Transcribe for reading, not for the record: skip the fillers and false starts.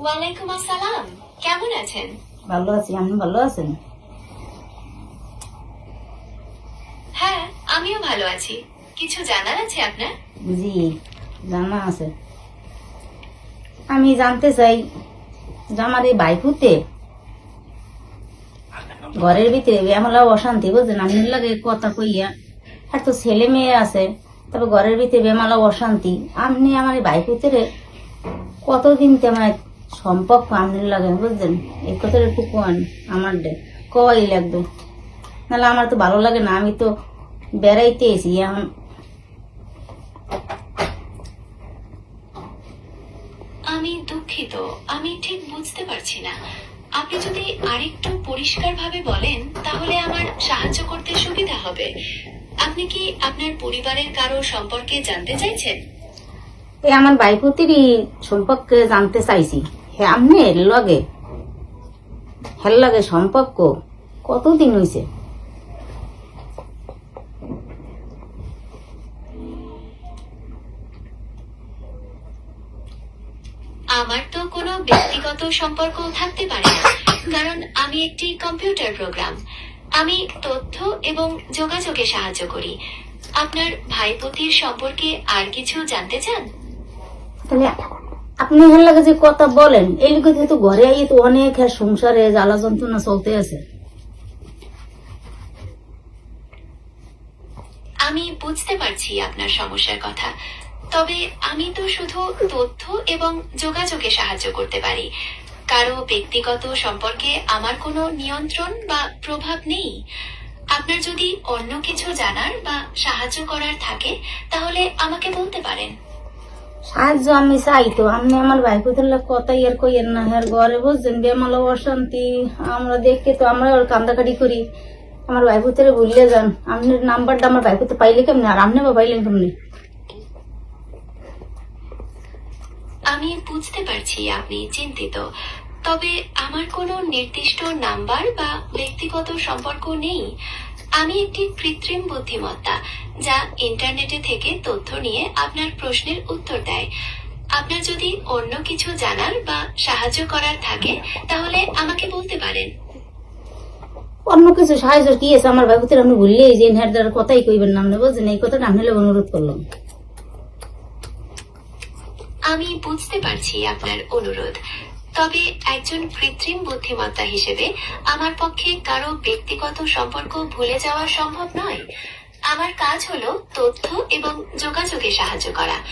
ওয়ালাইকুম আসসালাম, কেমন আছেন? ভালো আছি, আপনি ভালো আছেন? হ্যাঁ, আমিও ভালো আছি। কিছু জানার আছে আপনার? জি, জানা আছে। আমি জানতে চাই যে আমার এই বাইকুতে ঘরের ভিতরে এমলা অশান্তি, বুঝলেন? আপনার লাগে কথা কইয়া, আর তো ছেলে মেয়ে আছে, তবে ঘরের ভিতরে বেমালা অশান্তি। আপনি আমার এই বাইকুতে কতদিন তেমন সম্পর্ক আপনার লাগে, বুঝলেন? এই কথাটা একটু কোন আমার কই লাগবে, নাহলে আমার তো ভালো লাগে না। আমি তো বেড়াইতে এসি এখন। আমি দুঃখিত, আমি ঠিক বুঝতে পারছি না। আপনি যদি আরেকটু পরিষ্কারভাবে বলেন তাহলে আমার সাহায্য করতে সুবিধা হবে। আপনি কি আপনার পরিবারের কারো সম্পর্কে জানতে চাইছেন? এই আমার বাইকুতিরই সম্পর্কে জানতে চাইছি। হ্যাঁ, আপনি লগে হের লাগে সম্পর্ক কতদিন হয়েছে? আমার তো কোনো ব্যক্তিগত সম্পর্ক থাকতে পারে না, কারণ আমি একটি কম্পিউটার প্রোগ্রাম। আমি তথ্য এবং যোগাযোগে সাহায্য করি। আপনার ভাইপতির সম্পর্কে আর কিছু জানতে চান? তাহলে আপনি হের লাগে যে কথা বলেন, এই লিখে তো ঘরে আইয়ে তো অনেক সংসারে জ্বালা যন্ত্রণা চলতে আছে। আমি বুঝতে পারছি আপনার সমস্যার কথা, তবে আমি তো শুধু তথ্য এবং যোগাযোগে সাহায্য করতে পারি। কারো ব্যক্তিগত সম্পর্কে আমার কোনো নিয়ন্ত্রণ বা প্রভাব নেই। আপনার যদি অন্য কিছু জানার বা সাহায্য করার থাকে তাহলে আমাকে বলতে পারেন। সাহায্য আমি চাই তো, আপনি আমার বাইকুতের কথা ইয়ার কইয়ের না। হ্যাঁ, ঘরে বুঝছেন বেমালা অশান্তি, আমরা দেখে তো আমরা ওর কান্দাকাটি করি। আমার বাইকুতের ভুলিয়ে যান। আপনার নাম্বারটা আমার বাইকুতে পাইলে কেমনি, আর আপনি বা পাইলেন কেমনি? আমি বুঝতে পারছি আপনি চিন্তিত, তবে আমার কোনো নির্দিষ্ট নাম্বার বা ব্যক্তিগত সম্পর্ক নেই। আমি একটি কৃত্রিম বুদ্ধিমত্তা যা ইন্টারনেটে থেকে তথ্য নিয়ে আপনার প্রশ্নের উত্তর দেয়। আপনার যদি অন্য কিছু জানার বা সাহায্য করার থাকে তাহলে আমাকে বলতে পারেন। অন্য কিছু সাহায্য কি আছে আমার বাইকুতের? আপনি ভুললে যে হ্যাঁ কথাই কইবেন না, আপনি বুঝছেন? এই কথাটা আপনি অনুরোধ করলাম। আমি বুঝতে পারছি আপনার অনুরোধ, তবে একজন কৃত্রিম বুদ্ধিমত্তা হিসেবে আমার পক্ষে কারো ব্যক্তিগত সম্পর্ক ভুলে যাওয়া সম্ভব নয়। আমার কাজ হলো তথ্য এবং যোগাযোগে সাহায্য করা।